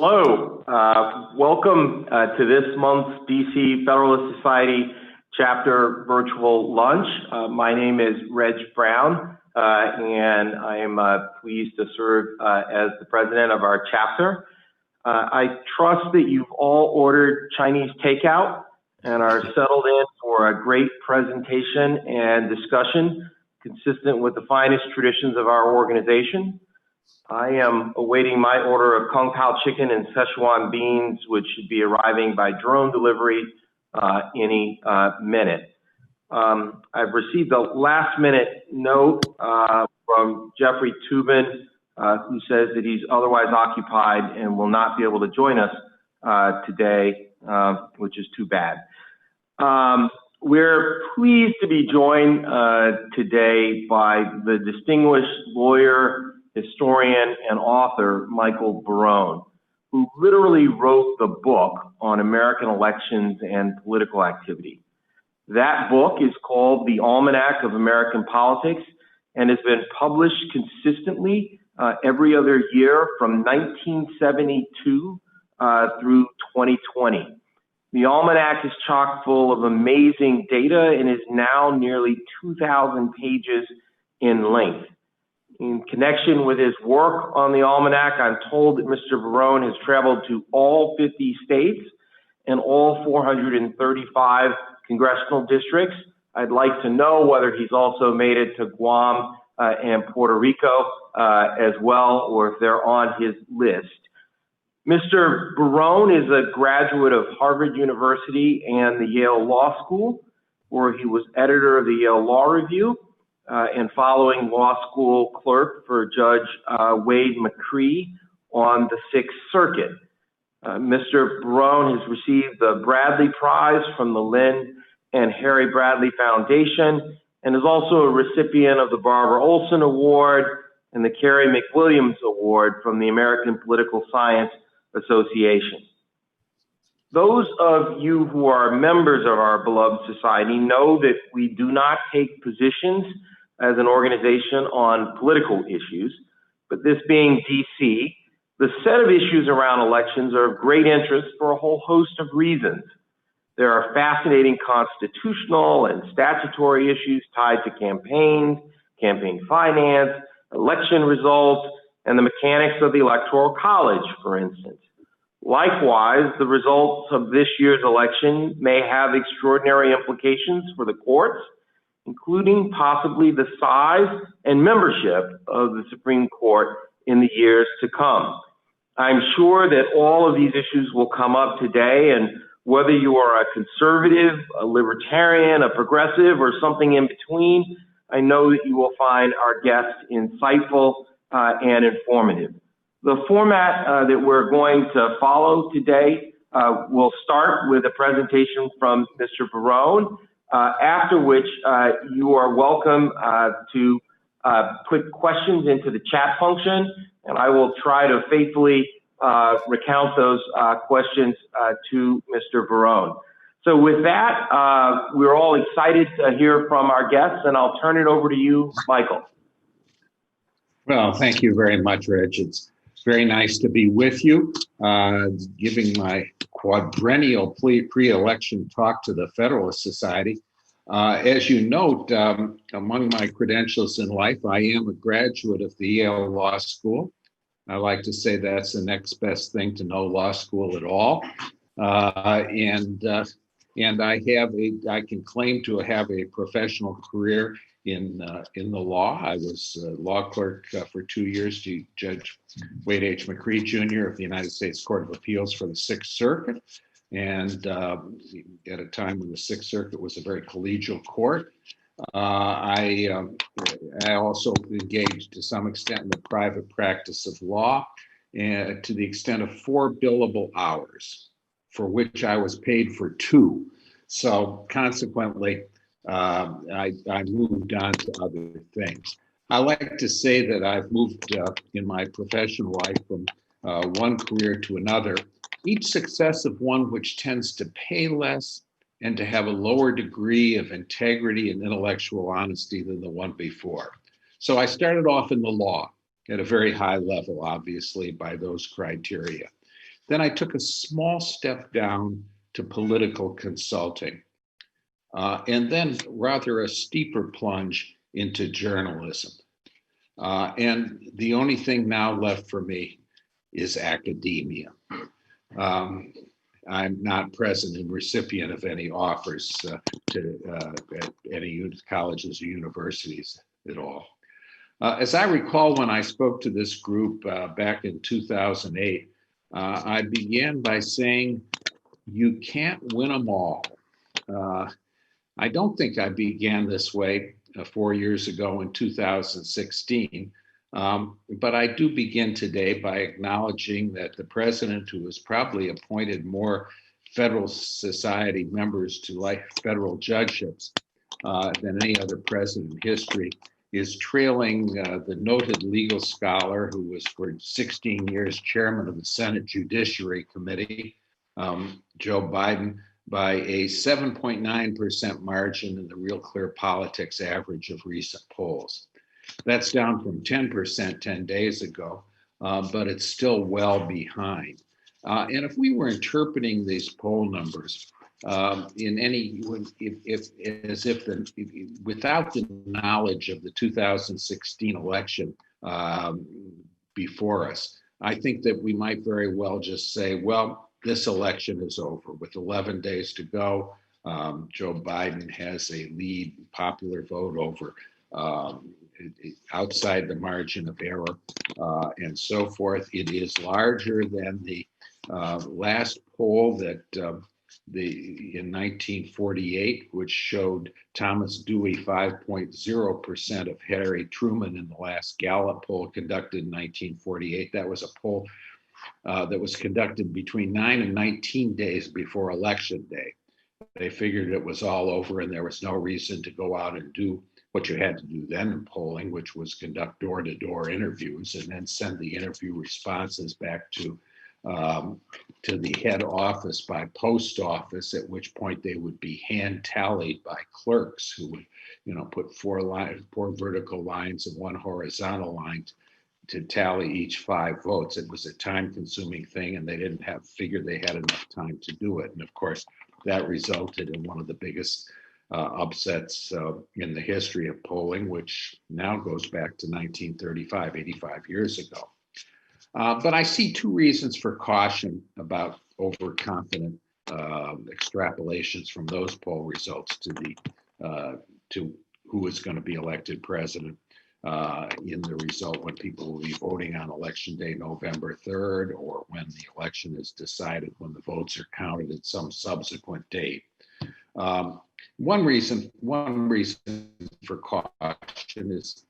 Hello, welcome to this month's DC Federalist Society chapter virtual lunch. My name is Reg Brown, and I am pleased to serve as the president of our chapter. I trust that you've all ordered Chinese takeout and are settled in for a great presentation and discussion consistent with the finest traditions of our organization. I am awaiting my order of Kung Pao chicken and Szechuan beans, which should be arriving by drone delivery any minute. I've received a last minute note from Jeffrey Tubin, who says that he's otherwise occupied and will not be able to join us today, which is too bad. We're pleased to be joined today by the distinguished lawyer, historian, and author Michael Barone, who literally wrote the book on American elections and political activity. That book is called The Almanac of American Politics and has been published consistently every other year from 1972 through 2020. The Almanac is chock full of amazing data and is now nearly 2,000 pages in length. In connection with his work on the Almanac, I'm told that Mr. Barone has traveled to all 50 states and all 435 congressional districts. I'd like to know whether he's also made it to Guam and Puerto Rico as well, or if they're on his list. Mr. Barone is a graduate of Harvard University and the Yale Law School, where he was editor of the Yale Law Review, and following law school clerk for Judge Wade McCree on the Sixth Circuit. Mr. Barone has received the Bradley Prize from the Lynn and Harry Bradley Foundation and is also a recipient of the Barbara Olson Award and the Carey McWilliams Award from the American Political Science Association. Those of you who are members of our beloved society know that we do not take positions as an organization on political issues, but this being DC, the set of issues around elections are of great interest for a whole host of reasons. There are fascinating constitutional and statutory issues tied to campaigns, campaign finance, election results, and the mechanics of the Electoral College, for instance. Likewise, the results of this year's election may have extraordinary implications for the courts, including possibly the size and membership of the Supreme Court in the years to come. I'm sure that all of these issues will come up today, and whether you are a conservative, a libertarian, a progressive, or something in between, I know that you will find our guests insightful and informative. The format that we're going to follow today will start with a presentation from Mr. Barone, after which you are welcome to put questions into the chat function, and I will try to faithfully recount those questions to Mr. Barone. So with that, we're all excited to hear from our guests, and I'll turn it over to you, Michael. Well, thank you very much, Reg. It's very nice to be with you, giving my quadrennial pre-election talk to the Federalist Society. As you note, among my credentials in life, I am a graduate of the Yale Law School. I like to say that's the next best thing to no law school at all. And I can claim to have a professional career in the law. I was a law clerk for 2 years to Judge Wade H. McCree Jr. of the United States Court of Appeals for the Sixth Circuit. And at a time when the Sixth Circuit was a very collegial court, I also engaged to some extent in the private practice of law, and to the extent of 4 billable hours, for which I was paid for 2. So consequently, I moved on to other things. I like to say that I've moved in my professional life from one career to another, each successive one which tends to pay less and to have a lower degree of integrity and intellectual honesty than the one before. So I started off in the law at a very high level, obviously, by those criteria. Then I took a small step down to political consulting, and then rather a steeper plunge into journalism. And the only thing now left for me is academia. I'm not present and recipient of any offers at any colleges or universities at all. As I recall, when I spoke to this group back in 2008, I began by saying, you can't win them all. I don't think I began this way 4 years ago in 2016, but I do begin today by acknowledging that the president, who has probably appointed more Federalist Society members to like federal judgeships than any other president in history, is trailing the noted legal scholar who was for 16 years chairman of the Senate Judiciary Committee, Joe Biden, by a 7.9% margin in the Real Clear Politics average of recent polls. That's down from 10% 10 days ago, but it's still well behind. And if we were interpreting these poll numbers in any, without the knowledge of the 2016 election before us, I think that we might very well just say, well, this election is over. With 11 days to go, Joe Biden has a lead popular vote over outside the margin of error and so forth. It is larger than the last poll that in 1948, which showed Thomas Dewey 5.0% of Harry Truman in the last Gallup poll conducted in 1948. That was a poll that was conducted between 9 and 19 days before Election Day. They figured it was all over and there was no reason to go out and do what you had to do then in polling, which was conduct door-to-door interviews and then send the interview responses back to the head office by post office, at which point they would be hand tallied by clerks who would, put four vertical lines and one horizontal line to tally each 5 votes. It was a time-consuming thing, and they didn't figured they had enough time to do it. And of course, that resulted in one of the biggest upsets in the history of polling, which now goes back to 1935, 85 years ago. But I see 2 reasons for caution about overconfident extrapolations from those poll results to who is going to be elected president in the result when people will be voting on Election Day, November 3rd, or when the election is decided, when the votes are counted at some subsequent date. One reason for caution is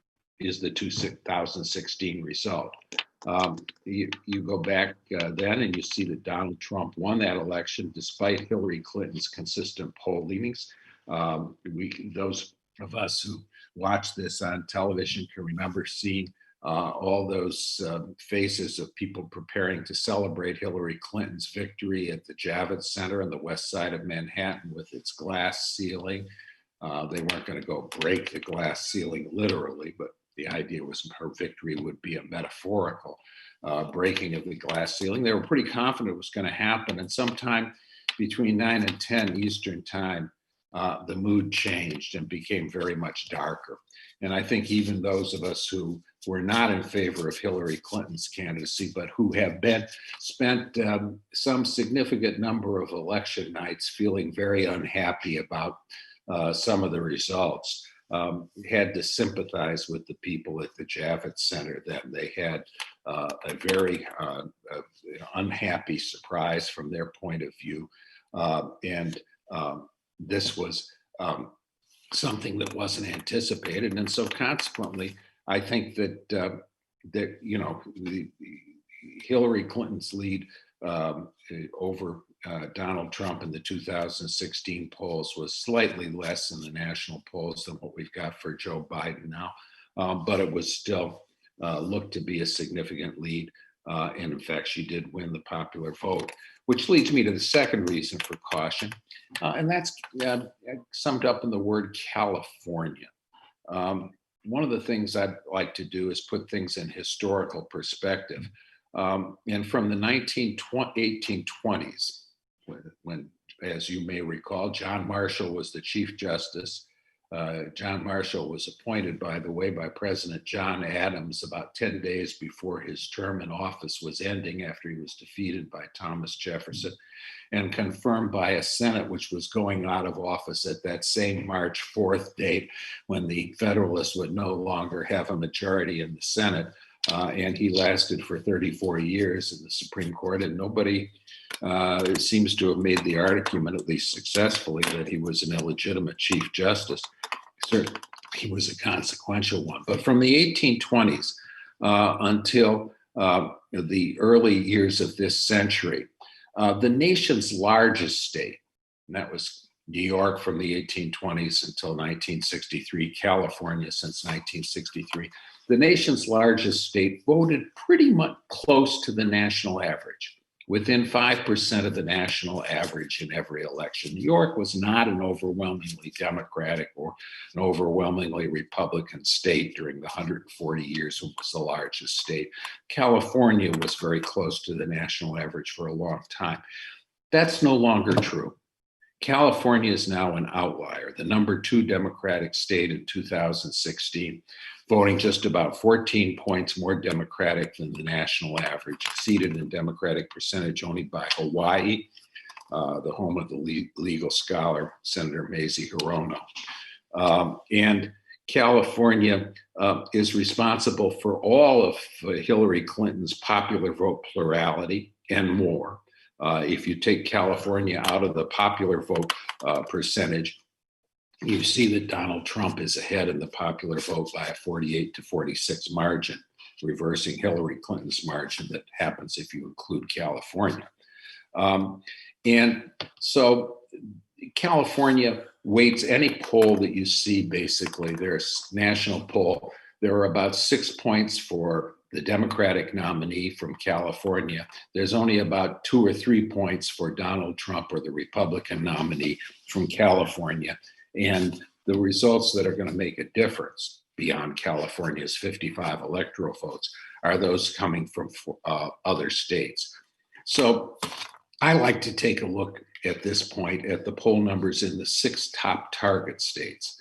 the 2016 result. You go back then and you see that Donald Trump won that election despite Hillary Clinton's consistent poll leanings. Those of us who watched this on television can remember seeing all those faces of people preparing to celebrate Hillary Clinton's victory at the Javits Center on the west side of Manhattan with its glass ceiling. They weren't going to go break the glass ceiling literally, but the idea was her victory would be a metaphorical breaking of the glass ceiling. They were pretty confident it was going to happen. And sometime between 9 and 10 Eastern time, the mood changed and became very much darker. And I think even those of us who were not in favor of Hillary Clinton's candidacy, but who have spent some significant number of election nights feeling very unhappy about some of the results, had to sympathize with the people at the Javits Center that they had a very unhappy surprise from their point of view. This was something that wasn't anticipated. And so consequently, I think that Hillary Clinton's lead over Donald Trump in the 2016 polls was slightly less in the national polls than what we've got for Joe Biden now, but it was still looked to be a significant lead. And in fact, she did win the popular vote, which leads me to the second reason for caution, and that's summed up in the word California. One of the things I'd like to do is put things in historical perspective. And from the 1820s, when, as you may recall, John Marshall was the Chief Justice. John Marshall was appointed, by the way, by President John Adams about 10 days before his term in office was ending after he was defeated by Thomas Jefferson, and confirmed by a Senate which was going out of office at that same March 4th date when the Federalists would no longer have a majority in the Senate. And he lasted for 34 years in the Supreme Court, and nobody seems to have made the argument, at least successfully, that he was an illegitimate Chief Justice. Certainly, he was a consequential one. But from the 1820s until the early years of this century, the nation's largest state, and that was New York from the 1820s until 1963, California since 1963, the nation's largest state voted pretty much close to the national average, within 5% of the national average in every election. New York was not an overwhelmingly Democratic or an overwhelmingly Republican state during the 140 years it was the largest state. California was very close to the national average for a long time. That's no longer true. California is now an outlier, the #2 Democratic state in 2016, voting just about 14 points more Democratic than the national average, exceeded in Democratic percentage only by Hawaii, the home of the legal scholar, Senator Mazie Hirono. And California is responsible for all of Hillary Clinton's popular vote plurality and more. If you take California out of the popular vote percentage, you see that Donald Trump is ahead in the popular vote by a 48 to 46 margin, reversing Hillary Clinton's margin that happens if you include California. And so California weights any poll that you see, basically, there's national poll. There are about 6 points for the Democratic nominee from California. There's only about 2 or 3 points for Donald Trump or the Republican nominee from California. And the results that are going to make a difference beyond California's 55 electoral votes are those coming from other states. So I like to take a look at this point at the poll numbers in the 6 top target states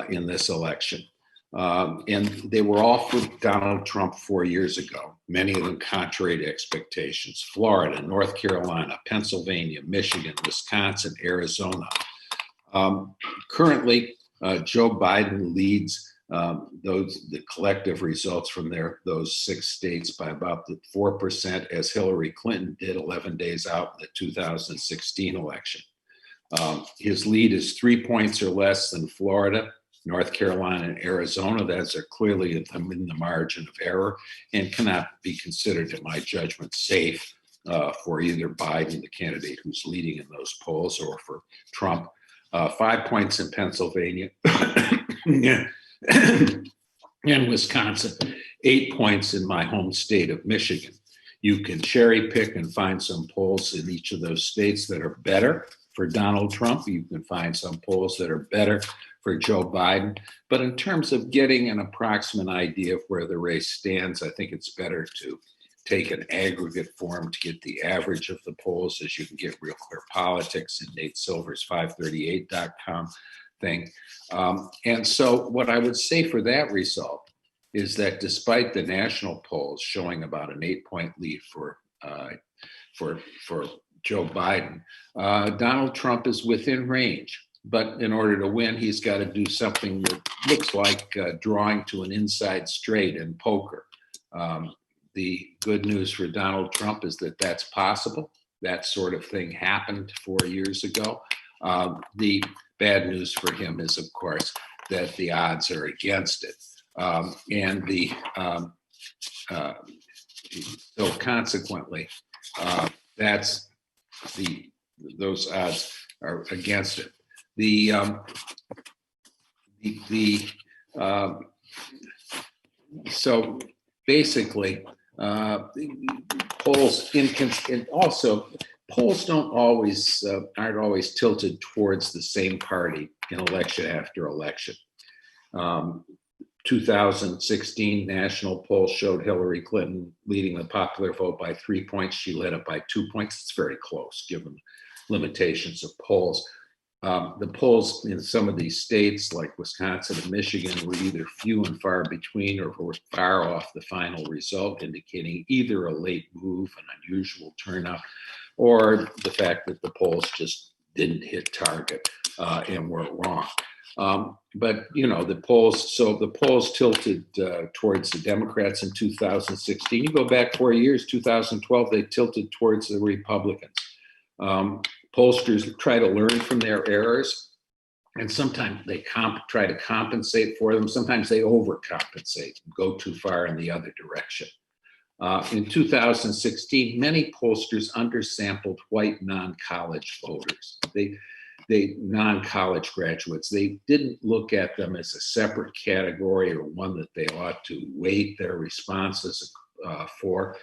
in this election. And they were all for Donald Trump 4 years ago, many of them contrary to expectations: Florida, North Carolina, Pennsylvania, Michigan, Wisconsin, Arizona. Currently, Joe Biden leads the collective results from those 6 states by about 4%, as Hillary Clinton did 11 days out in the 2016 election. His lead is 3 points or less than Florida, North Carolina, and Arizona. Those are clearly in the margin of error and cannot be considered, in my judgment, safe for either Biden, the candidate who's leading in those polls, or for Trump. 5 points in Pennsylvania and Wisconsin, 8 points in my home state of Michigan. You can cherry pick and find some polls in each of those states that are better for Donald Trump. You can find some polls that are better for Joe Biden. But in terms of getting an approximate idea of where the race stands, I think it's better to take an aggregate form to get the average of the polls, as you can get Real Clear Politics in Nate Silver's 538.com thing. And so what I would say for that result is that despite the national polls showing about an 8-point lead for Joe Biden, Donald Trump is within range. But in order to win, he's got to do something that looks like drawing to an inside straight in poker. The good news for Donald Trump is that that's possible. That sort of thing happened 4 years ago. The bad news for him is, of course, that the odds are against it. So consequently, those odds are against it. So basically, polls polls aren't always tilted towards the same party in election after election. 2016 national poll showed Hillary Clinton leading the popular vote by 3 points. She led it by 2 points. It's very close given limitations of polls. The polls in some of these states like Wisconsin and Michigan were either few and far between or were far off the final result, indicating either a late move, an unusual turnout, or the fact that the polls just didn't hit target and were wrong. But the polls tilted towards the Democrats in 2016. You go back 4 years, 2012, they tilted towards the Republicans. Pollsters try to learn from their errors, and sometimes they try to compensate for them. Sometimes they overcompensate, go too far in the other direction. In 2016, many pollsters undersampled white non-college voters. They non-college graduates. They didn't look at them as a separate category or one that they ought to weight their responses for,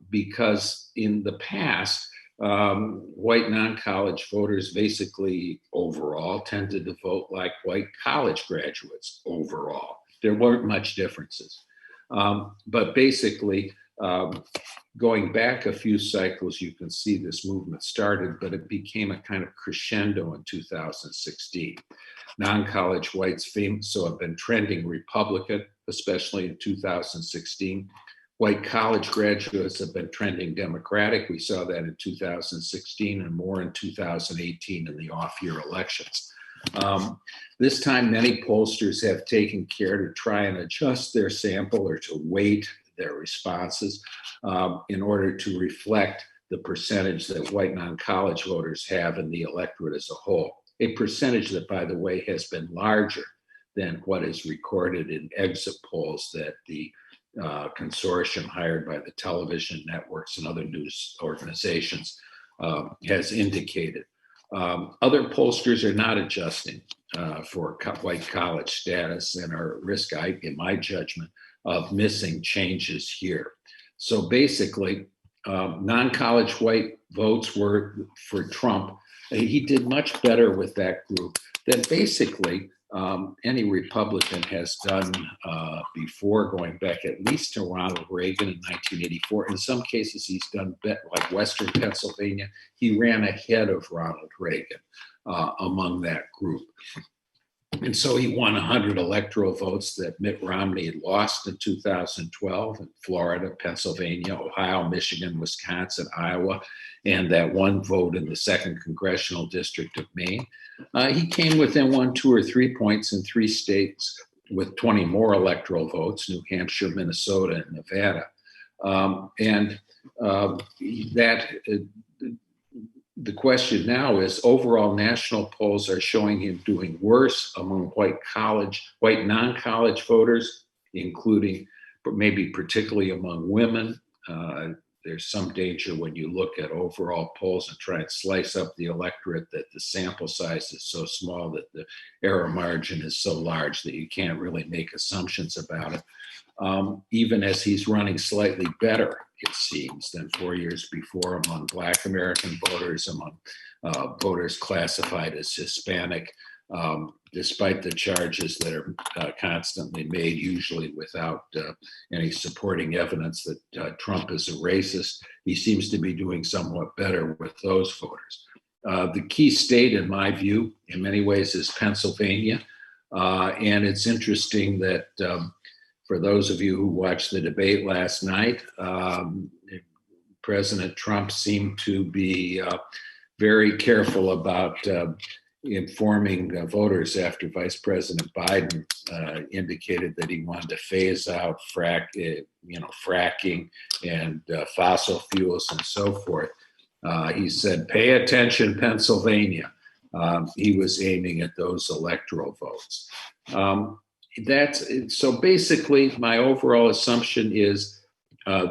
because in the past, white non-college voters basically overall tended to vote like white college graduates overall. There weren't much differences. But basically, going back a few cycles, you can see this movement started, but it became a kind of crescendo in 2016. Non-college whites have been trending Republican, especially in 2016. White college graduates have been trending Democratic. We saw that in 2016 and more in 2018 in the off-year elections. This time, many pollsters have taken care to try and adjust their sample or to weight their responses in order to reflect the percentage that white non-college voters have in the electorate as a whole. A percentage that, by the way, has been larger than what is recorded in exit polls that the consortium hired by the television networks and other news organizations has indicated. Other pollsters are not adjusting for white college status and are at risk, in my judgment, of missing changes here. So basically, non-college white votes were for Trump. He did much better with that group than basically any Republican has done before, going back at least to Ronald Reagan in 1984. In some cases, he's done better, like Western Pennsylvania. He ran ahead of Ronald Reagan among that group. And so he won 100 electoral votes that Mitt Romney had lost in 2012 in Florida, Pennsylvania, Ohio, Michigan, Wisconsin, Iowa, and that one vote in the 2nd Congressional District of Maine. He came within 1, 2, or 3 points in 3 states with 20 more electoral votes: New Hampshire, Minnesota, and Nevada. The question now is, overall national polls are showing him doing worse among white non-college voters, including, but maybe particularly among women. There's some danger when you look at overall polls and try and slice up the electorate that the sample size is so small, that the error margin is so large that you can't really make assumptions about it. Even as he's running slightly better, it seems, than 4 years before among Black American voters, among voters classified as Hispanic, despite the charges that are constantly made, usually without any supporting evidence that Trump is a racist. He seems to be doing somewhat better with those voters. The key state, in my view, in many ways, is Pennsylvania. And it's interesting that for those of you who watched the debate last night, President Trump seemed to be very careful about informing voters after Vice President Biden indicated that he wanted to phase out fracking and fossil fuels and so forth. He said, "Pay attention, Pennsylvania." He was aiming at those electoral votes. So basically, my overall assumption is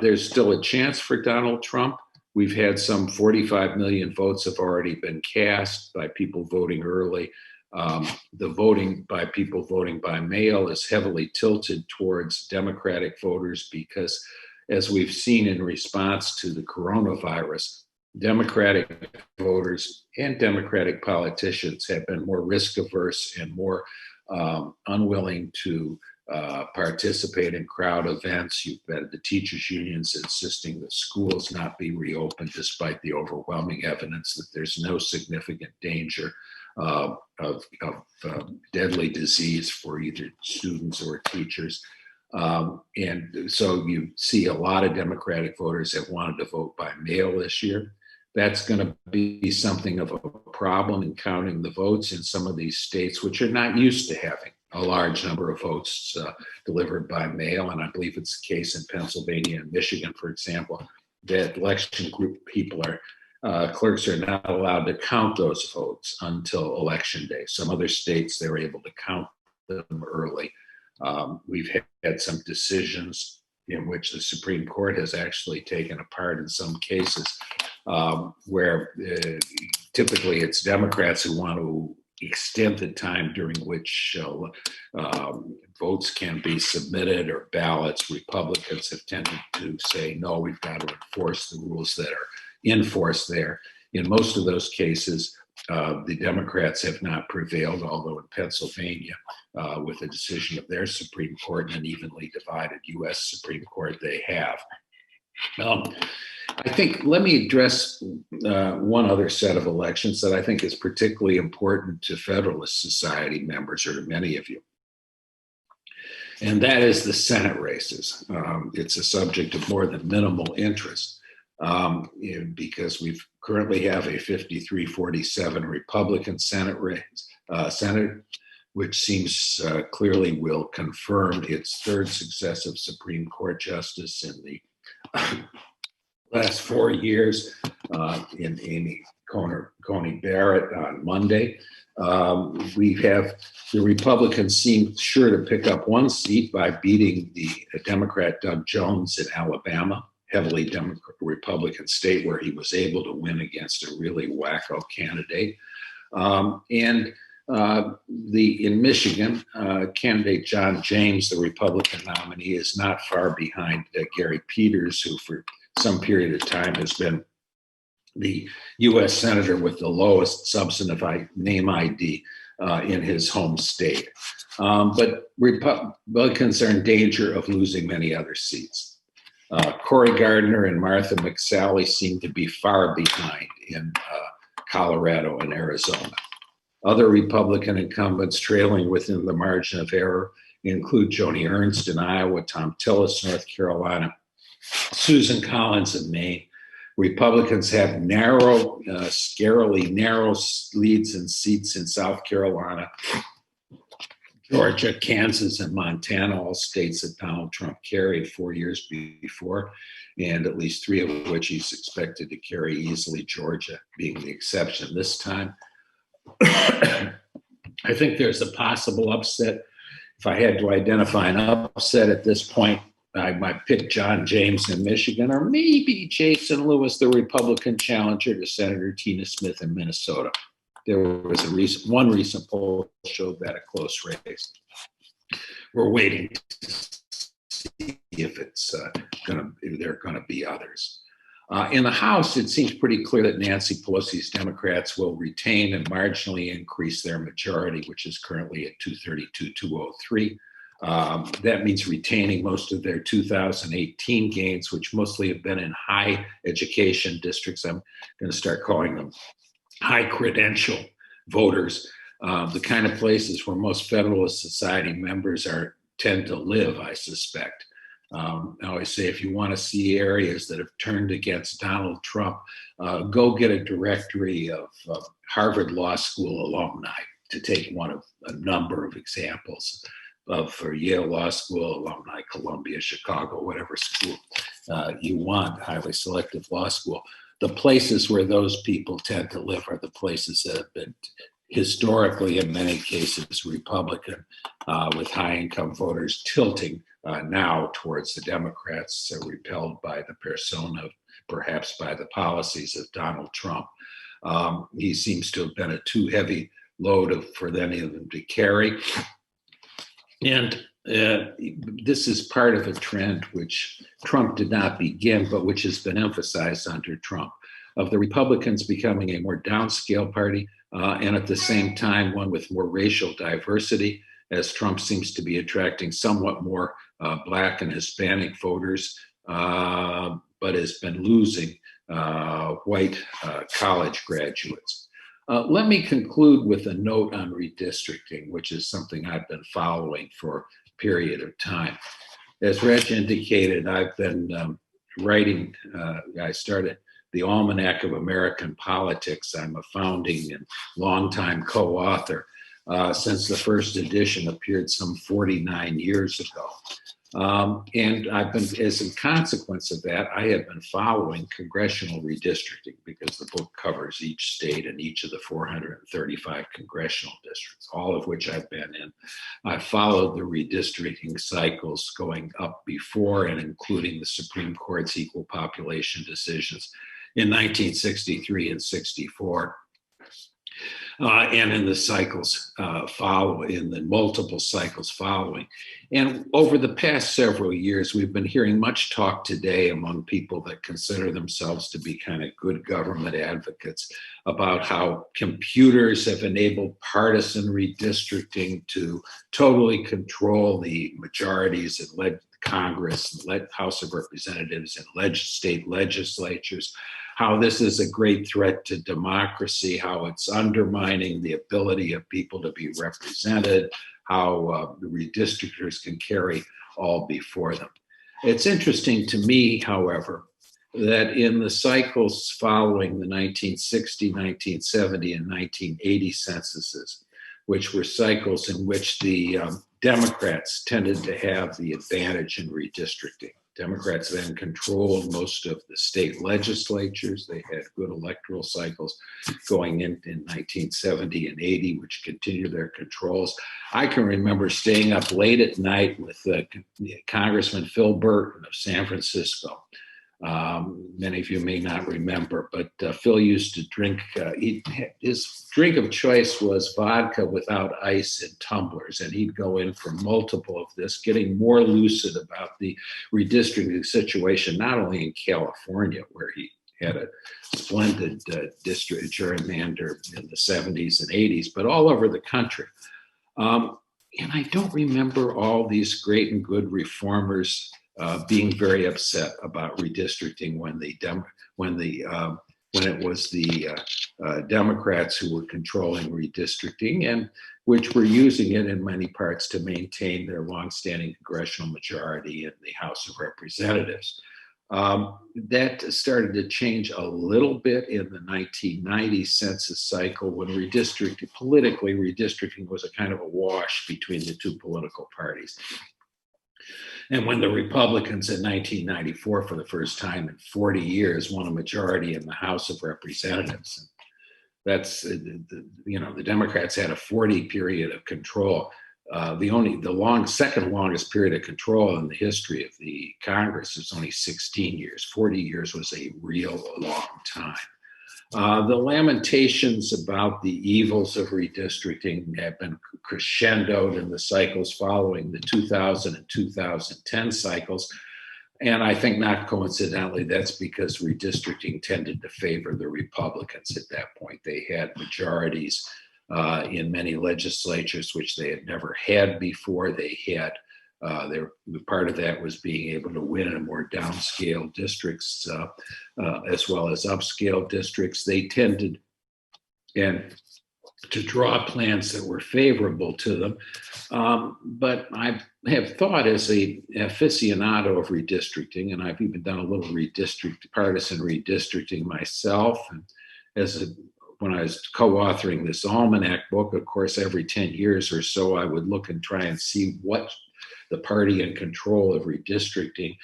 there's still a chance for Donald Trump. We've had some 45 million votes have already been cast by people voting early. The voting by people voting by mail is heavily tilted towards Democratic voters because, as we've seen in response to the coronavirus, Democratic voters and Democratic politicians have been more risk averse and more unwilling to participate in crowd events. You've got the teachers' unions insisting that schools not be reopened despite the overwhelming evidence that there's no significant danger of deadly disease for either students or teachers. And so you see a lot of Democratic voters have wanted to vote by mail this year. That's going to be something of a problem in counting the votes in some of these states, which are not used to having a large number of votes delivered by mail. And I believe it's the case in Pennsylvania and Michigan, for example, that election group people clerks are not allowed to count those votes until election day. Some other states, they're able to count them early. We've had some decisions in which the Supreme Court has actually taken a part in some cases where typically it's Democrats who want to extend the time during which votes can be submitted or ballots. Republicans have tended to say, no, we've got to enforce the rules that are in force there. In most of those cases, the Democrats have not prevailed, although in Pennsylvania, with a decision of their Supreme Court and an evenly divided U.S. Supreme Court, they have. I think, let me address one other set of elections that I think is particularly important to Federalist Society members, or to many of you. And that is the Senate races. It's a subject of more than minimal interest because we currently have a 53-47 Republican Senate race, which seems clearly will confirm its third successive Supreme Court justice in the last 4 years in Amy Coney Barrett on Monday. We have the Republicans seem sure to pick up one seat by beating the Democrat Doug Jones in Alabama, heavily Republican state where he was able to win against a really wacko candidate. In Michigan, candidate John James, the Republican nominee, is not far behind Gary Peters, who for some period of time has been the U.S. senator with the lowest substantive name ID in his home state. But Republicans are in danger of losing many other seats. Cory Gardner and Martha McSally seem to be far behind in Colorado and Arizona. Other Republican incumbents trailing within the margin of error include Joni Ernst in Iowa, Tom Tillis, North Carolina, Susan Collins in Maine. Republicans have scarily narrow leads in seats in South Carolina, Georgia, Kansas, and Montana, all states that Donald Trump carried 4 years before, and at least 3 of which he's expected to carry easily, Georgia being the exception this time. I think there's a possible upset. If I had to identify an upset at this point, I might pick John James in Michigan, or maybe Jason Lewis, the Republican challenger to Senator Tina Smith in Minnesota. There was one recent poll showed that a close race. We're waiting to see if there are going to be others. In the House, it seems pretty clear that Nancy Pelosi's Democrats will retain and marginally increase their majority, which is currently at 232-203. That means retaining most of their 2018 gains, which mostly have been in high education districts. I'm going to start calling them high credential voters, the kind of places where most Federalist Society members tend to live, I suspect. I always say, if you want to see areas that have turned against Donald Trump, go get a directory of Harvard Law School alumni, to take one of a number of examples for Yale Law School alumni, Columbia, Chicago, whatever school you want, highly selective law school. The places where those people tend to live are the places that have been historically, in many cases, Republican, with high-income voters tilting now towards the Democrats, repelled by the persona, perhaps by the policies of Donald Trump. He seems to have been a too heavy load for any of them to carry. And this is part of a trend which Trump did not begin, but which has been emphasized under Trump, of the Republicans becoming a more downscale party, and at the same time, one with more racial diversity. as Trump seems to be attracting somewhat more Black and Hispanic voters, but has been losing white college graduates. Let me conclude with a note on redistricting, which is something I've been following for a period of time. As Reg indicated, I've been writing, I started the Almanac of American Politics. I'm a founding and longtime co-author since the first edition appeared some 49 years ago. And I've been, as a consequence of that, I have been following congressional redistricting because the book covers each state and each of the 435 congressional districts, all of which I've been in. I followed the redistricting cycles going up before and including the Supreme Court's equal population decisions in 1963 and 64. And in the cycles in the multiple cycles following. And over the past several years, we've been hearing much talk today among people that consider themselves to be kind of good government advocates about how computers have enabled partisan redistricting to totally control the majorities in Congress, House of Representatives, and state legislatures, how this is a great threat to democracy, how it's undermining the ability of people to be represented, how the redistrictors can carry all before them. It's interesting to me, however, that in the cycles following the 1960, 1970, and 1980 censuses, which were cycles in which the Democrats tended to have the advantage in redistricting. Democrats then controlled most of the state legislatures. They had good electoral cycles going in 1970 and 80, which continued their controls. I can remember staying up late at night with Congressman Phil Burton of San Francisco. Many of you may not remember, but Phil used to drink, his drink of choice was vodka without ice in tumblers, and he'd go in for multiple of this, getting more lucid about the redistricting situation, not only in California, where he had a splendid district gerrymander in the 70s and 80s, but all over the country. And I don't remember all these great and good reformers being very upset about redistricting when it was the Democrats who were controlling redistricting and which were using it in many parts to maintain their longstanding congressional majority in the House of Representatives. That started to change a little bit in the 1990 census cycle when politically redistricting was a kind of a wash between the two political parties. And when the Republicans in 1994, for the first time in 40 years, won a majority in the House of Representatives, that's, the Democrats had a 40 period of control. The second longest period of control in the history of the Congress is only 16 years. 40 years was a real long time. The lamentations about the evils of redistricting have been crescendoed in the cycles following the 2000 and 2010 cycles. And I think not coincidentally, that's because redistricting tended to favor the Republicans at that point. They had majorities in many legislatures, which they had never had before. They had part of that was being able to win in more downscale districts as well as upscale districts. They tended to draw plans that were favorable to them. But I have thought as an aficionado of redistricting, and I've even done a little partisan redistricting myself. And when I was co-authoring this Almanac book, of course, every 10 years or so, I would look and try and see what the party in control of redistricting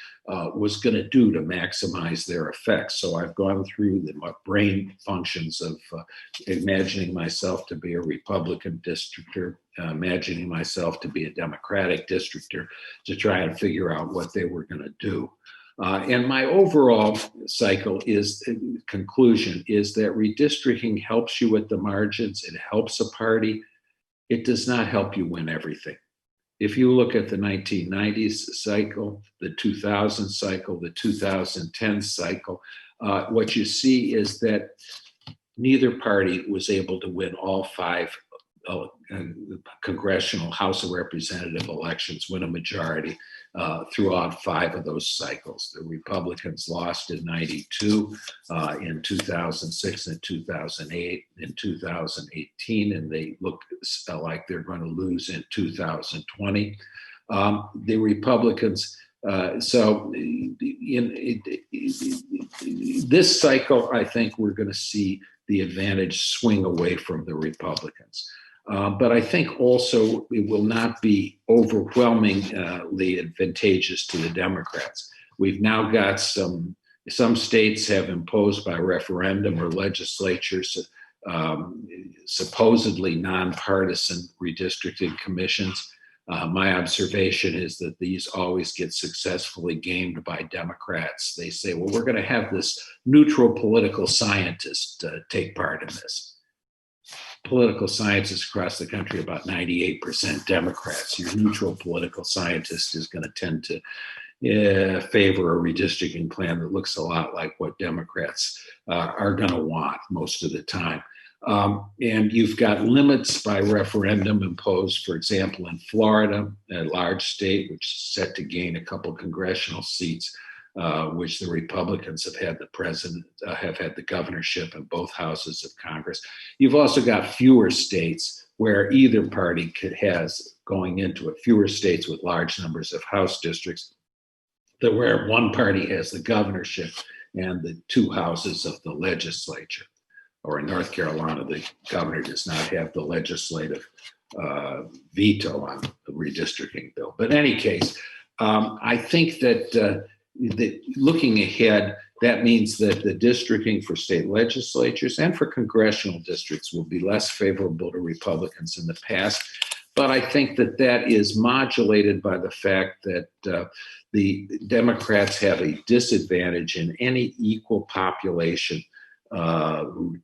was going to do to maximize their effects. So I've gone through the brain functions of imagining myself to be a Republican districtor, imagining myself to be a Democratic districtor to try and figure out what they were going to do. And my overall conclusion is that redistricting helps you at the margins. It helps a party. It does not help you win everything. If you look at the 1990s cycle, the 2000 cycle, the 2010 cycle, what you see is that neither party was able to win all 5 congressional House of Representative elections, win a majority throughout 5 of those cycles. The Republicans lost in 92, in 2006 and 2008, in 2018, and they look like they're going to lose in 2020. The Republicans, so in this cycle, I think we're going to see the advantage swing away from the Republicans. But I think also it will not be overwhelmingly advantageous to the Democrats. We've now got some states have imposed by referendum or legislatures supposedly nonpartisan redistricting commissions. My observation is that these always get successfully gamed by Democrats. They say, well, we're going to have this neutral political scientist take part in this. Political scientists across the country, about 98% Democrats. Your neutral political scientist is going to tend to favor a redistricting plan that looks a lot like what Democrats are going to want most of the time. And you've got limits by referendum imposed, for example, in Florida, a large state which is set to gain a couple congressional seats, which the Republicans have had the governorship in both houses of Congress. You've also got fewer states where either party has going into it, fewer states with large numbers of House districts, that where one party has the governorship and the 2 houses of the legislature. Or in North Carolina, the governor does not have the legislative veto on the redistricting bill. But in any case, I think that looking ahead, that means that the districting for state legislatures and for congressional districts will be less favorable to Republicans in the past. But I think that that is modulated by the fact that the Democrats have a disadvantage in any equal population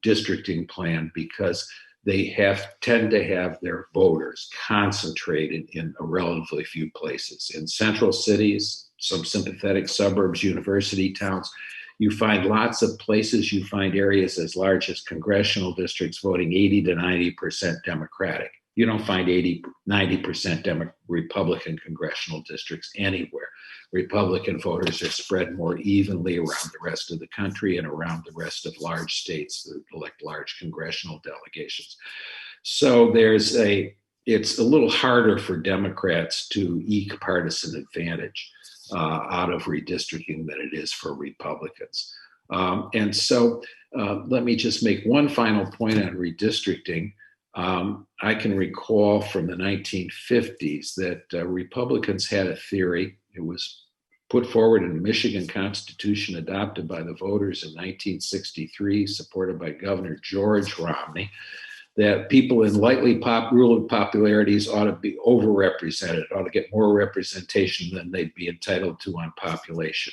districting plan because they tend to have their voters concentrated in a relatively few places. In central cities, some sympathetic suburbs, university towns, you find lots of places, you find areas as large as congressional districts voting 80 to 90% Democratic. You don't find 90% Republican congressional districts anywhere. Republican voters are spread more evenly around the rest of the country and around the rest of large states that elect large congressional delegations. So it's a little harder for Democrats to eke partisan advantage out of redistricting than it is for Republicans. And so let me just make one final point on redistricting. I can recall from the 1950s that Republicans had a theory. It was put forward in the Michigan Constitution adopted by the voters in 1963, supported by Governor George Romney, that people in lightly rural popularities ought to be overrepresented, ought to get more representation than they'd be entitled to on population.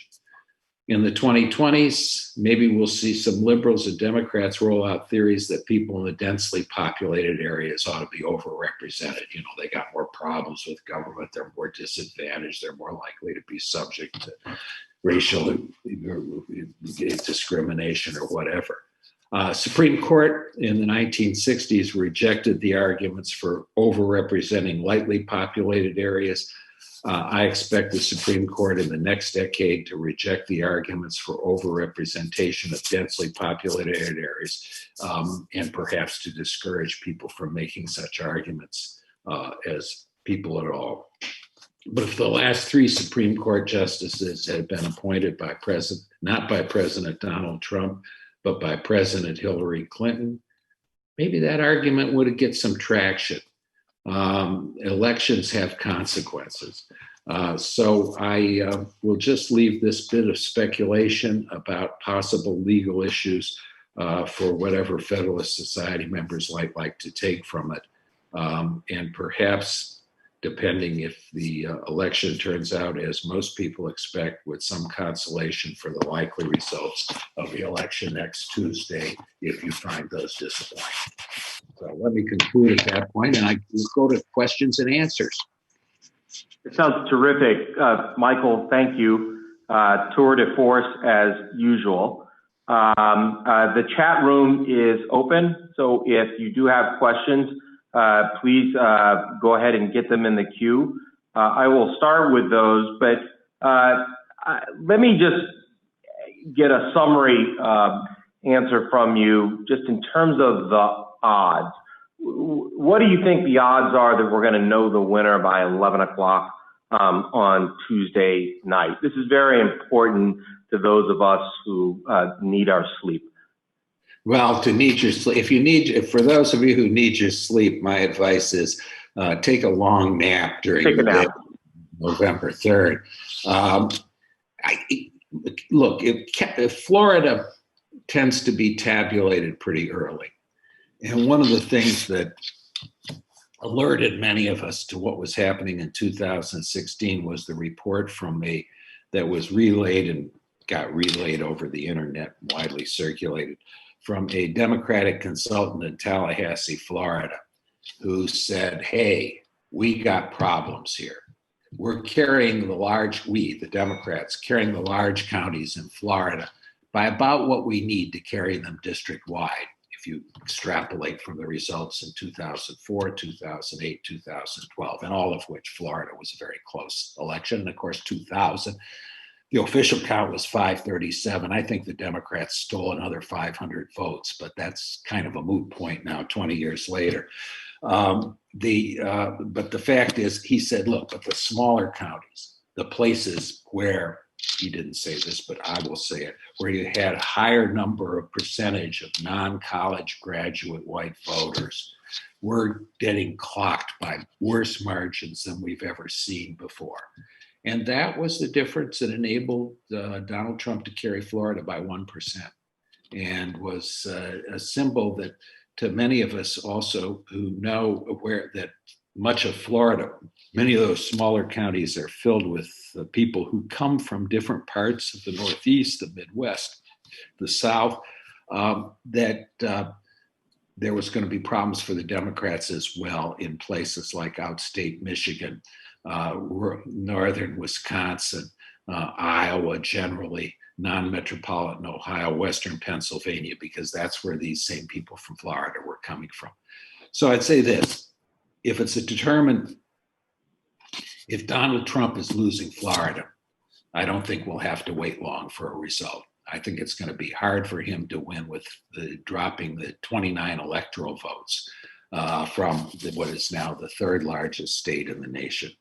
In the 2020s, maybe we'll see some liberals and Democrats roll out theories that people in the densely populated areas ought to be overrepresented. You know, they got more problems with government, they're more disadvantaged, they're more likely to be subject to racial discrimination or whatever. Supreme Court in the 1960s rejected the arguments for overrepresenting lightly populated areas. I expect the Supreme Court in the next decade to reject the arguments for overrepresentation of densely populated areas and perhaps to discourage people from making such arguments as people at all. But if the last 3 Supreme Court justices had been appointed by not by President Donald Trump, but by President Hillary Clinton, maybe that argument would get some traction. Elections have consequences. So I will just leave this bit of speculation about possible legal issues for whatever Federalist Society members like to take from it. And perhaps, depending if the election turns out as most people expect, with some consolation for the likely results of the election next Tuesday, if you find those disappointing. So let me conclude at that point, and I will go to questions and answers. It sounds terrific. Michael, thank you. Tour de force as usual. The chat room is open, so if you do have questions, please go ahead and get them in the queue. I will start with those, but let me just get a summary answer from you just in terms of the odds. What do you think the odds are that we're going to know the winner by 11 o'clock on Tuesday night? This is very important to those of us who need our sleep. Well, to need your sleep, for those of you who need your sleep, my advice is take a long nap during the day, November 3rd. Look, if Florida tends to be tabulated pretty early. And one of the things that alerted many of us to what was happening in 2016 was the report that was relayed and got relayed over the internet, widely circulated, from a Democratic consultant in Tallahassee, Florida, who said, hey, we got problems here. We're carrying the Democrats, carrying the large counties in Florida by about what we need to carry them district-wide, if you extrapolate from the results in 2004, 2008, 2012, and all of which Florida was a very close election. And of course, 2000, the official count was 537. I think the Democrats stole another 500 votes, but that's kind of a moot point now, 20 years later. But the fact is, he said, look, but the smaller counties, the places where, he didn't say this, but I will say it, where you had a higher number of percentage of non-college graduate white voters, were getting clocked by worse margins than we've ever seen before. And that was the difference that enabled Donald Trump to carry Florida by 1%, and was a symbol that, to many of us also who know where that much of Florida, many of those smaller counties are filled with people who come from different parts of the Northeast, the Midwest, the South, that there was going to be problems for the Democrats as well in places like outstate Michigan, northern Wisconsin, Iowa generally, non-metropolitan Ohio, western Pennsylvania, because that's where these same people from Florida were coming from. So I'd say this, if Donald Trump is losing Florida, I don't think we'll have to wait long for a result. I think it's going to be hard for him to win with dropping the 29 electoral votes from what is now the third largest state in the nation,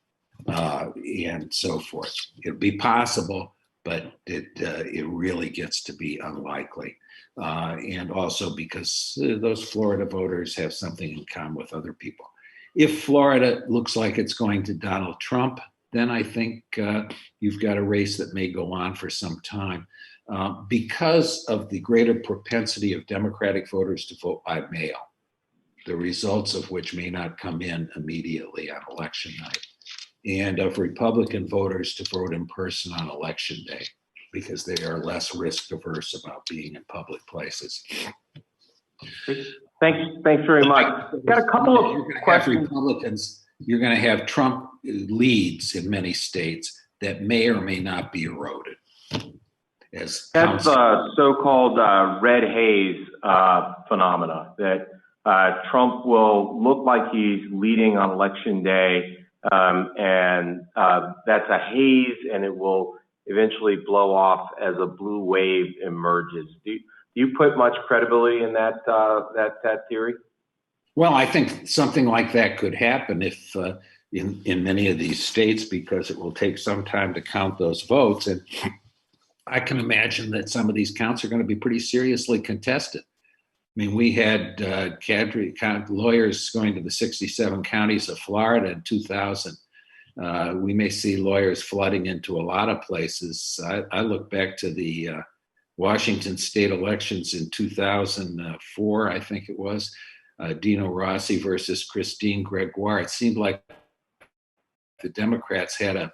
and so forth. It'll be possible, but it really gets to be unlikely. And also because those Florida voters have something in common with other people. If Florida looks like it's going to Donald Trump, then I think you've got a race that may go on for some time because of the greater propensity of Democratic voters to vote by mail, the results of which may not come in immediately on election night, and of Republican voters to vote in person on election day because they are less risk averse about being in public places. Thanks very much. Got a couple of questions. Republicans, you're going to have Trump leads in many states that may or may not be eroded. That's the so-called red haze phenomena, that Trump will look like he's leading on election day, and that's a haze, and it will eventually blow off as a blue wave emerges. Do you put much credibility in that theory? Well, I think something like that could happen if in many of these states, because it will take some time to count those votes. And I can imagine that some of these counts are going to be pretty seriously contested. I mean, we had lawyers going to the 67 counties of Florida in 2000. We may see lawyers flooding into a lot of places. I look back to the Washington state elections in 2004, I think it was, Dino Rossi versus Christine Gregoire. It seemed like the Democrats had a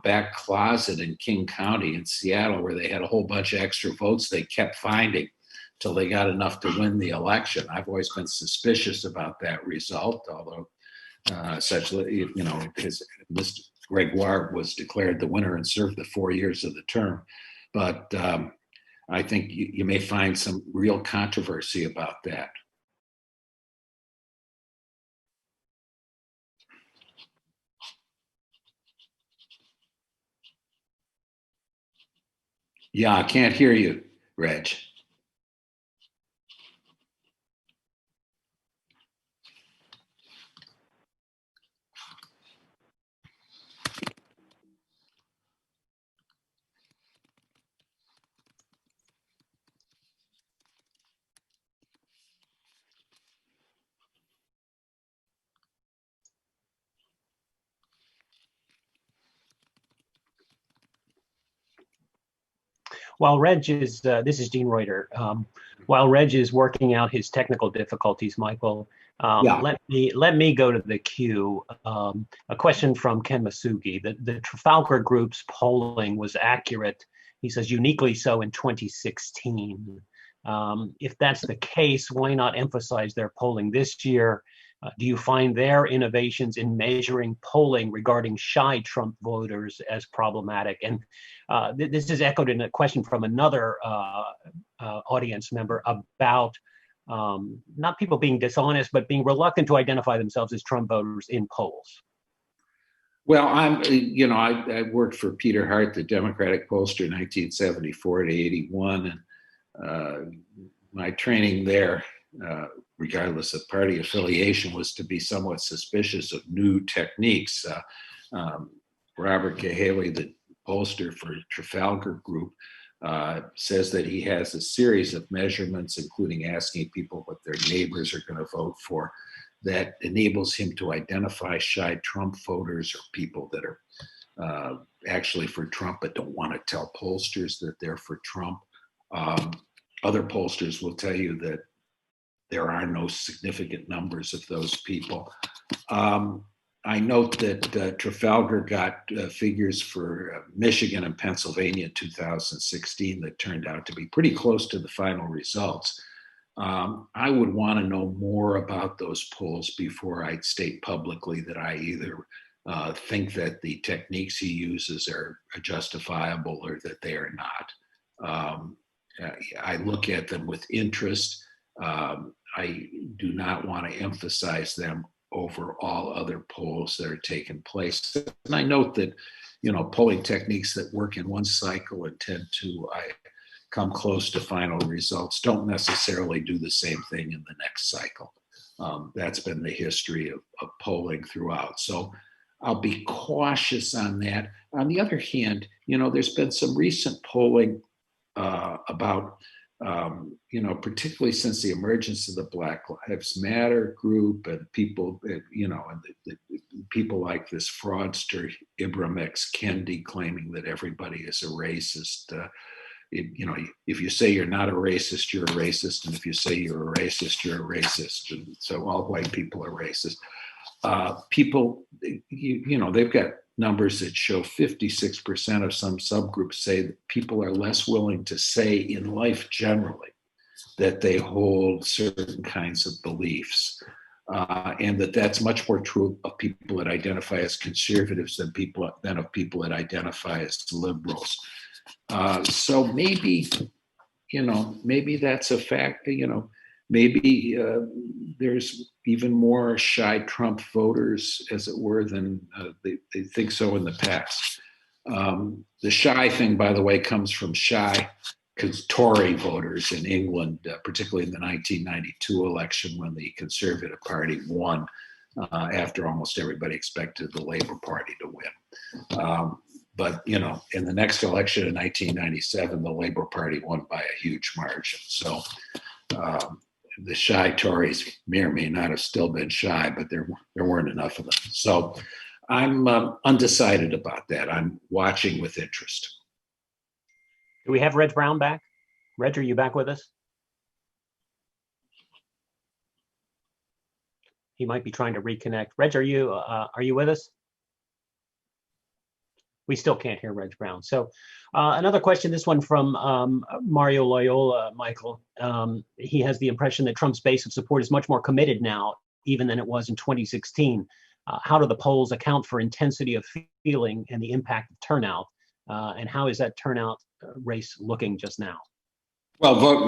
back closet in King County in Seattle where they had a whole bunch of extra votes they kept finding till they got enough to win the election. I've always been suspicious about that result, although Mr. Gregoire was declared the winner and served the 4 years of the term. But I think you may find some real controversy about that. Yeah, I can't hear you, Reg. While Reg is, this is Gene Reuter. While Reg is working out his technical difficulties, Michael, Yeah. let me go to the queue. A question from Ken Masugi. The Trafalgar Group's polling was accurate, he says, uniquely so in 2016. If that's the case, why not emphasize their polling this year? Do you find their innovations in measuring polling regarding shy Trump voters as problematic? And this is echoed in a question from another audience member about not people being dishonest, but being reluctant to identify themselves as Trump voters in polls. Well, I worked for Peter Hart, the Democratic pollster, 1974 to 81, and my training there, regardless of party affiliation, was to be somewhat suspicious of new techniques. Robert Cahaley, the pollster for Trafalgar Group, says that he has a series of measurements, including asking people what their neighbors are going to vote for, that enables him to identify shy Trump voters or people that are actually for Trump but don't want to tell pollsters that they're for Trump. Other pollsters will tell you that there are no significant numbers of those people. I note that Trafalgar got figures for Michigan and Pennsylvania in 2016 that turned out to be pretty close to the final results. I would want to know more about those polls before I state publicly that I either think that the techniques he uses are justifiable or that they are not. I look at them with interest. I do not want to emphasize them over all other polls that are taking place. And I note that, polling techniques that work in one cycle and tend to come close to final results don't necessarily do the same thing in the next cycle. That's been the history of polling throughout. So I'll be cautious on that. On the other hand, there's been some recent polling about, particularly since the emergence of the Black Lives Matter group and people, and people like this fraudster Ibram X. Kendi claiming that everybody is a racist. If you say you're not a racist, you're a racist, and if you say you're a racist, you're a racist, and so all white people are racist. People, they've got numbers that show 56% of some subgroups say that people are less willing to say in life generally that they hold certain kinds of beliefs, and that's much more true of people that identify as conservatives than of people that identify as liberals. So maybe that's a fact. Maybe there's even more shy Trump voters, as it were, than they think so in the past. The shy thing, by the way, comes from shy Tory voters in England, particularly in the 1992 election when the Conservative Party won after almost everybody expected the Labour Party to win. But, in the next election in 1997, the Labour Party won by a huge margin. So the shy Tories may or may not have still been shy, but there weren't enough of them. So I'm undecided about that. I'm watching with interest. Do we have Reg Brown back? Reg, are you back with us? He might be trying to reconnect. Reg, are you with us? We still can't hear Reg Brown. So another question, this one from Mario Loyola, Michael. He has the impression that Trump's base of support is much more committed now, even than it was in 2016. How do the polls account for intensity of feeling and the impact of turnout? And how is that turnout race looking just now? Well,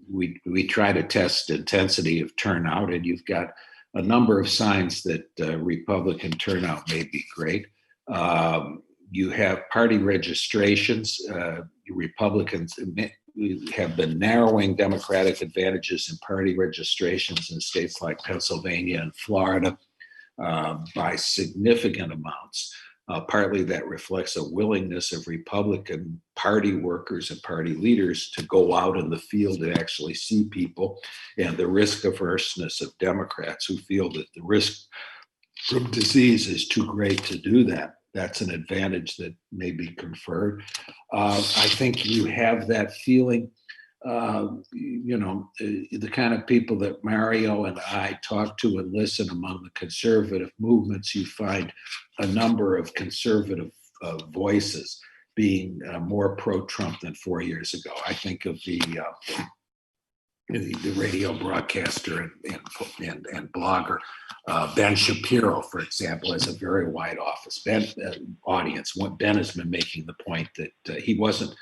we try to test intensity of turnout, and you've got a number of signs that Republican turnout may be great. You have party registrations. Republicans have been narrowing Democratic advantages in party registrations in states like Pennsylvania and Florida by significant amounts. Partly that reflects a willingness of Republican Party workers and party leaders to go out in the field and actually see people, and the risk averseness of Democrats who feel that the risk from disease is too great to do that. That's an advantage that may be conferred. I think you have that feeling, the kind of people that Mario and I talk to and listen among the conservative movements, you find a number of conservative voices being more pro-Trump than 4 years ago. I think of the radio broadcaster and blogger Ben Shapiro, for example, has a very wide audience. Ben has been making the point that he was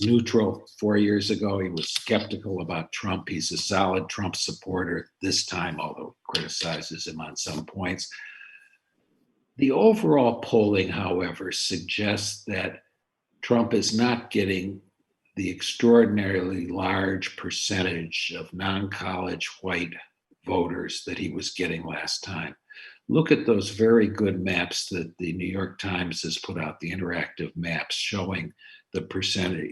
neutral 4 years ago. He was skeptical about Trump. He's a solid Trump supporter this time, although criticizes him on some points. The overall polling, however, suggests that Trump is not getting the extraordinarily large percentage of non-college white voters that he was getting last time. Look at those very good maps that the New York Times has put out, the interactive maps showing the percentage,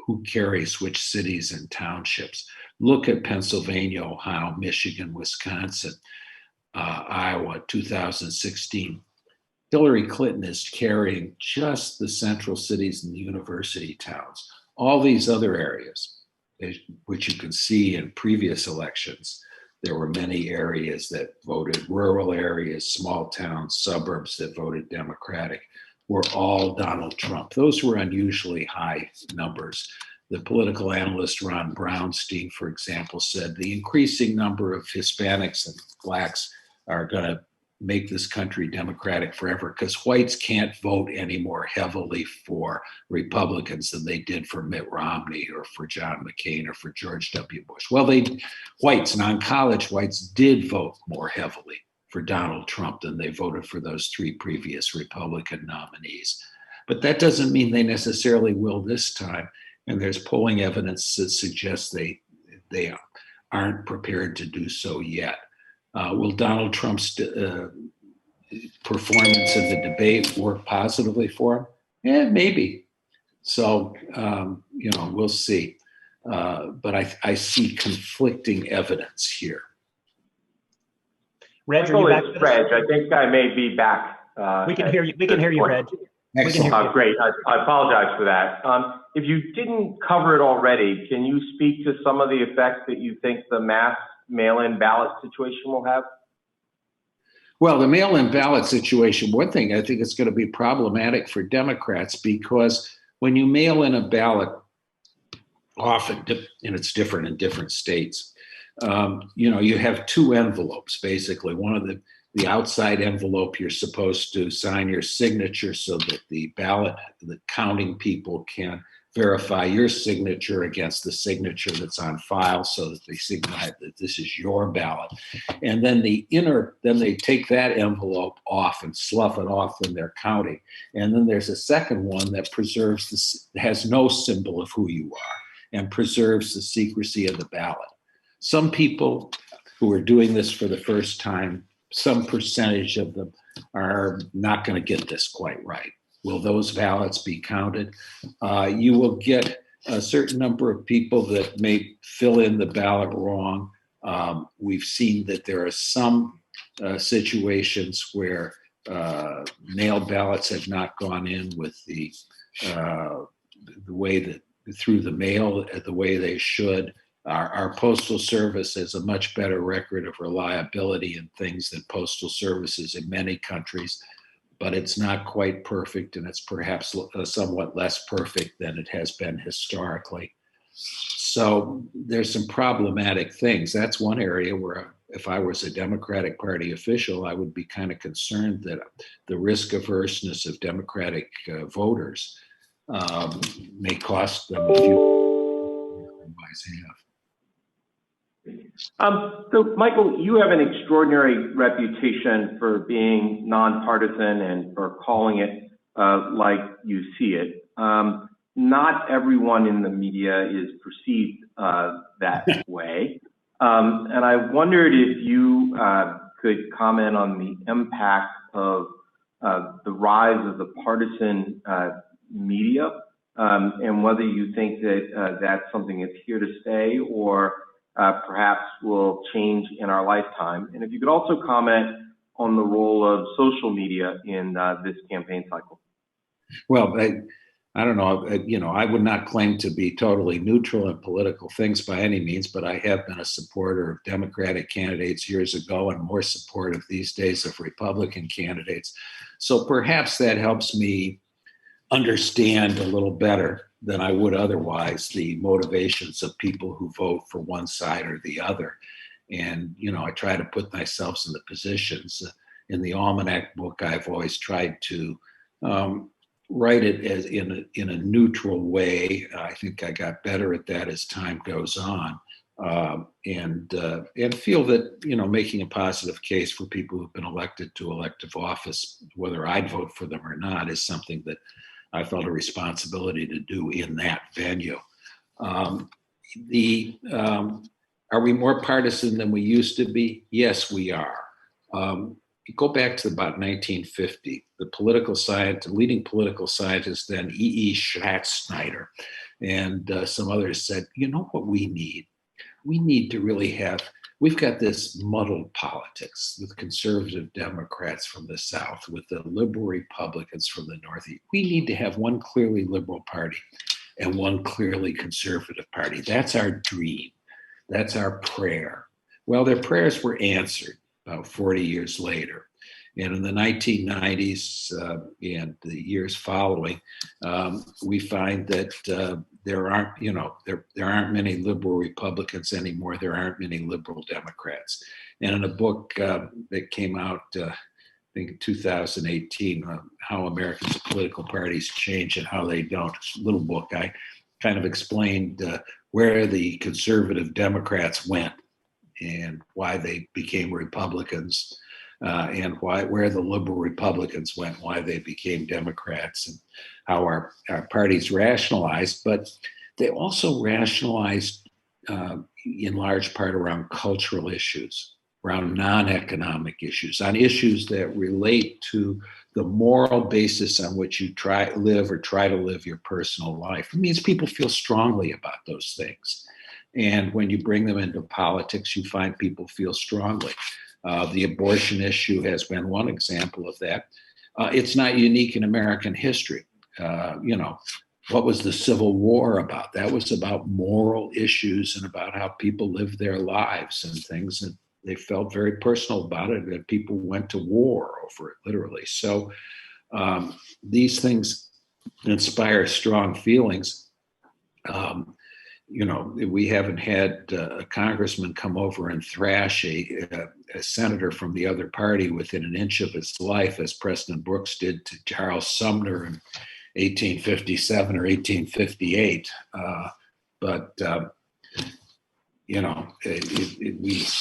who carries which cities and townships. Look at Pennsylvania, Ohio, Michigan, Wisconsin, Iowa, 2016. Hillary Clinton is carrying just the central cities and the university towns. All these other areas, which you can see in previous elections, there were many areas that voted, rural areas, small towns, suburbs that voted Democratic, were all Donald Trump. Those were unusually high numbers. The political analyst Ron Brownstein, for example, said the increasing number of Hispanics and Blacks are going to make this country Democratic forever because whites can't vote any more heavily for Republicans than they did for Mitt Romney or for John McCain or for George W. Bush. Well, non-college whites did vote more heavily for Donald Trump than they voted for those three previous Republican nominees. But that doesn't mean they necessarily will this time. And there's polling evidence that suggests they aren't prepared to do so yet. Will Donald Trump's performance in the debate work positively for him? Yeah, maybe. So, we'll see. But I see conflicting evidence here. Reg, are you back? Reg, I think I may be back. We can hear you. We can hear you, Reg. Excellent. Great. I apologize for that. If you didn't cover it already, can you speak to some of the effects that you think the mass mail-in ballot situation will have? Well, the mail-in ballot situation, one thing I think it's going to be problematic for Democrats because when you mail in a ballot, often, and it's different in different states, you have two envelopes, basically. One of the outside envelope, you're supposed to sign your signature so that the counting people can verify your signature against the signature that's on file so that they signify that this is your ballot. And then then they take that envelope off and slough it off when they're counting. And then there's a second one that has no symbol of who you are and preserves the secrecy of the ballot. Some people who are doing this for the first time, some percentage of them are not going to get this quite right. Will those ballots be counted? You will get a certain number of people that may fill in the ballot wrong. We've seen that there are some situations where mail ballots have not gone in with the way that through the mail the way they should. Our postal service has a much better record of reliability and things than postal services in many countries, but it's not quite perfect, and it's perhaps somewhat less perfect than it has been historically. So there's some problematic things. That's one area where if I was a Democratic Party official, I would be kind of concerned that the risk averseness of Democratic voters may cost them a few otherwise have. So, Michael, you have an extraordinary reputation for being nonpartisan and for calling it like you see it. Not everyone in the media is perceived that way. And I wondered if you could comment on the impact of the rise of the partisan media, and whether you think that that's something that's here to stay or perhaps will change in our lifetime. And if you could also comment on the role of social media in this campaign cycle. Well, I don't know, I would not claim to be totally neutral in political things by any means, but I have been a supporter of Democratic candidates years ago and more supportive these days of Republican candidates. So perhaps that helps me understand a little better than I would otherwise the motivations of people who vote for one side or the other. And, I try to put myself in the positions. In the Almanac book, I've always tried to write it as in a neutral way. I think I got better at that as time goes on, and feel that making a positive case for people who've been elected to elective office, whether I'd vote for them or not, is something that I felt a responsibility to do in that venue. Are we more partisan than we used to be? Yes, we are. You go back to about 1950, the leading political scientist then, E.E. Schatzsnyder, and some others said, you know what we need? We need to really we've got this muddled politics with conservative Democrats from the South, with the liberal Republicans from the Northeast. We need to have one clearly liberal party and one clearly conservative party. That's our dream. That's our prayer. Well, their prayers were answered about 40 years later. And in the 1990s and the years following, we find that there aren't many liberal Republicans anymore. There aren't many liberal Democrats. And in a book that came out, I think in 2018, How Americans' Political Parties Change and How They Don't, a little book, I kind of explained where the conservative Democrats went and why they became Republicans, and where the liberal Republicans went, why they became Democrats, and how our parties rationalized. But they also rationalized in large part around cultural issues, around non-economic issues, on issues that relate to the moral basis on which you try to live your personal life. It means people feel strongly about those things. And when you bring them into politics, you find people feel strongly. The abortion issue has been one example of that. It's not unique in American history. What was the Civil War about? That was about moral issues and about how people lived their lives and things. And they felt very personal about it, that people went to war over it, literally. So these things inspire strong feelings. We haven't had a congressman come over and thrash a senator from the other party within an inch of his life, as Preston Brooks did to Charles Sumner in 1857 or 1858.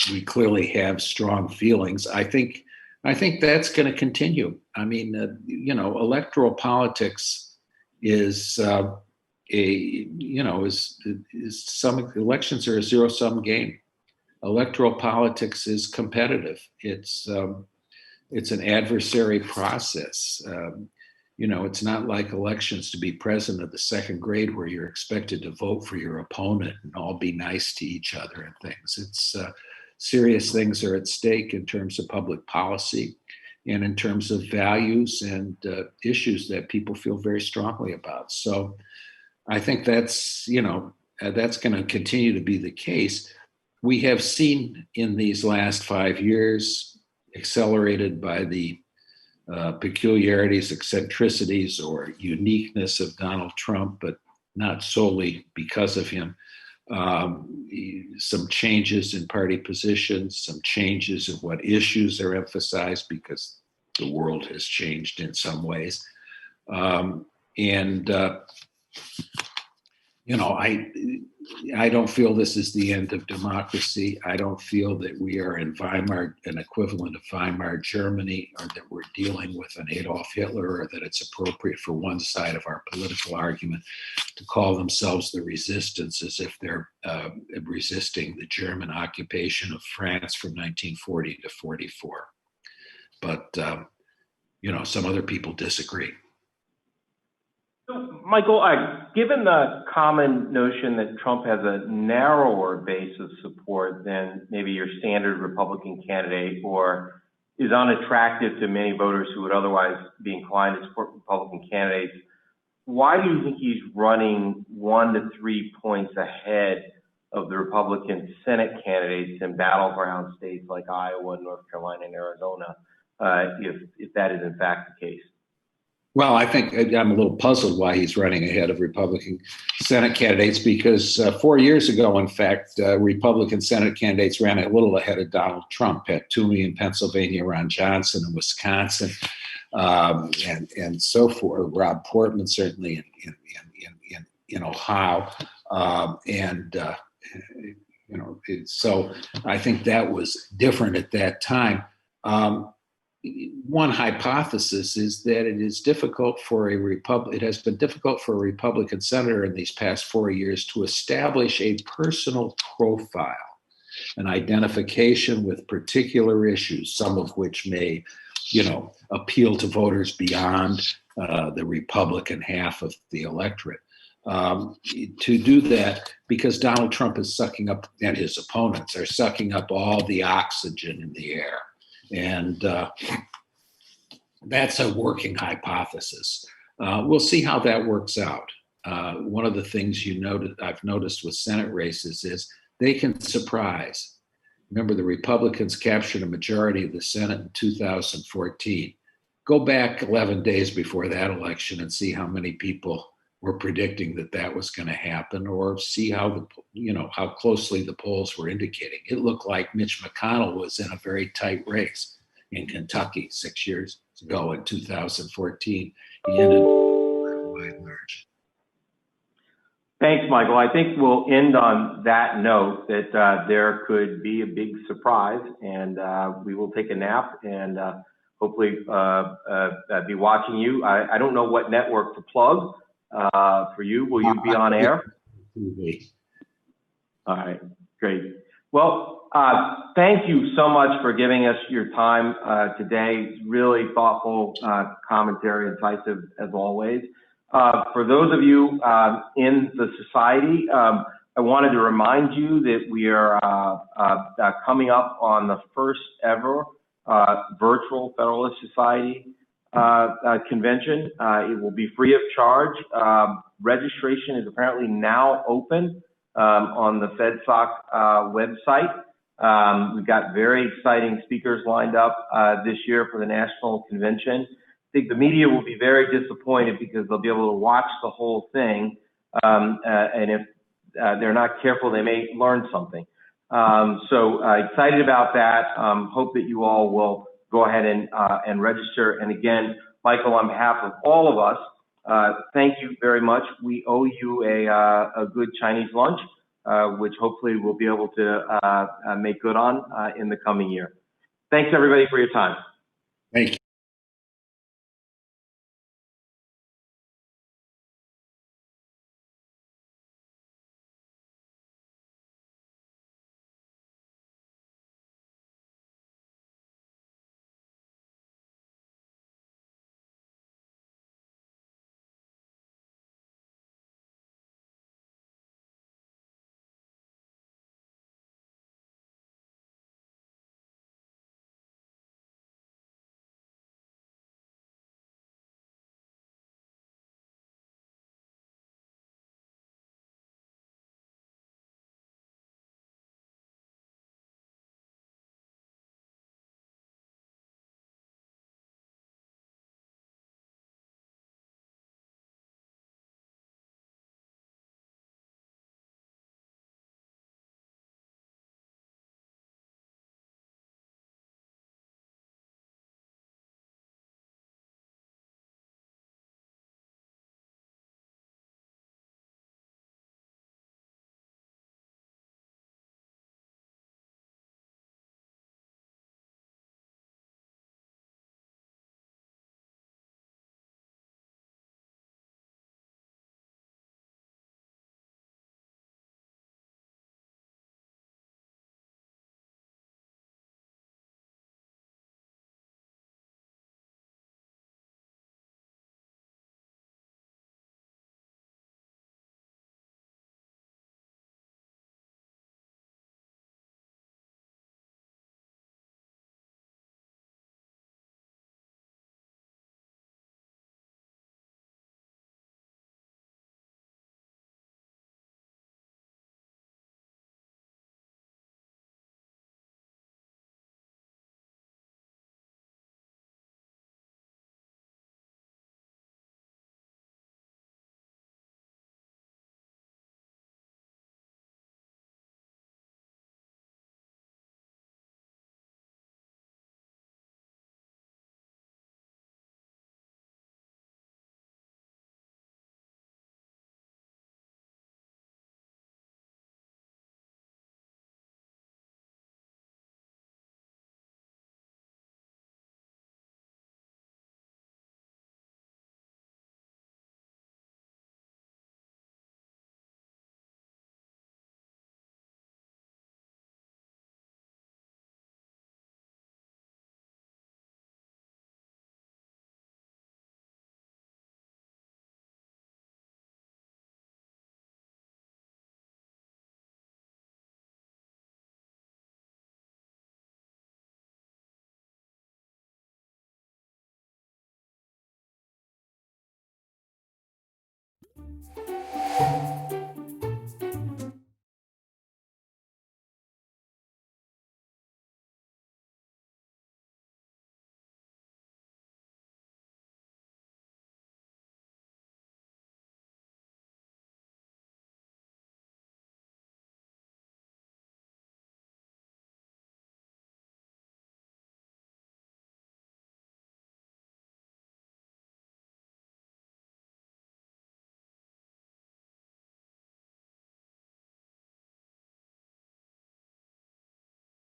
We clearly have strong feelings. I think that's going to continue. I mean, electoral politics is some elections are a zero-sum game. Electoral politics is competitive. It's an adversary process. It's not like elections to be president of the second grade where you're expected to vote for your opponent and all be nice to each other and things. It's serious things are at stake in terms of public policy and in terms of values and issues that people feel very strongly about. So I think that's going to continue to be the case. We have seen in these last 5 years, accelerated by the peculiarities, eccentricities, or uniqueness of Donald Trump, but not solely because of him, some changes in party positions, some changes in what issues are emphasized because the world has changed in some ways. I don't feel this is the end of democracy. I don't feel that we are in Weimar, an equivalent of Weimar Germany, or that we're dealing with an Adolf Hitler, or that it's appropriate for one side of our political argument to call themselves the resistance as if they're resisting the German occupation of France from 1940 to 44. But, some other people disagree. So, Michael, given the common notion that Trump has a narrower base of support than maybe your standard Republican candidate, or is unattractive to many voters who would otherwise be inclined to support Republican candidates, why do you think he's running 1 to 3 points ahead of the Republican Senate candidates in battleground states like Iowa, North Carolina, and Arizona, if that is in fact the case? Well, I think I'm a little puzzled why he's running ahead of Republican Senate candidates, because 4 years ago, in fact, Republican Senate candidates ran a little ahead of Donald Trump. Pat Toomey in Pennsylvania, Ron Johnson in Wisconsin, and so forth. Rob Portman certainly in Ohio, so I think that was different at that time. One hypothesis is that it is difficult for it has been difficult for a Republican senator in these past 4 years to establish a personal profile, an identification with particular issues, some of which may, appeal to voters beyond the Republican half of the electorate. To do that, because Donald Trump is sucking up, and his opponents are sucking up all the oxygen in the air. And that's a working hypothesis. We'll see how that works out. One of the things I've noticed with Senate races is they can surprise. Remember, the Republicans captured a majority of the Senate in 2014. Go back 11 days before that election and see how many people were predicting that was going to happen, or see how how closely the polls were indicating. It looked like Mitch McConnell was in a very tight race in Kentucky 6 years ago in 2014. He ended by a wide margin. Thanks, Michael. I think we'll end on that note, that there could be a big surprise, and we will take a nap and hopefully be watching you. I don't know what network to plug for you. Will you be on air? TV. All right, great. Well, thank you so much for giving us your time today. Really thoughtful commentary, incisive as always. For those of you in the society, I wanted to remind you that we are coming up on the first ever virtual Federalist Society convention. It will be free of charge. Registration is apparently now open on the FedSoc website. We've got very exciting speakers lined up this year for the national convention. I think the media will be very disappointed because they'll be able to watch the whole thing, and if they're not careful, they may learn something. So excited about that. Hope that you all will go ahead and register. And again, Michael, on behalf of all of us, thank you very much. We owe you a good Chinese lunch, which hopefully we'll be able to make good on in the coming year. Thanks everybody for your time. Thank you.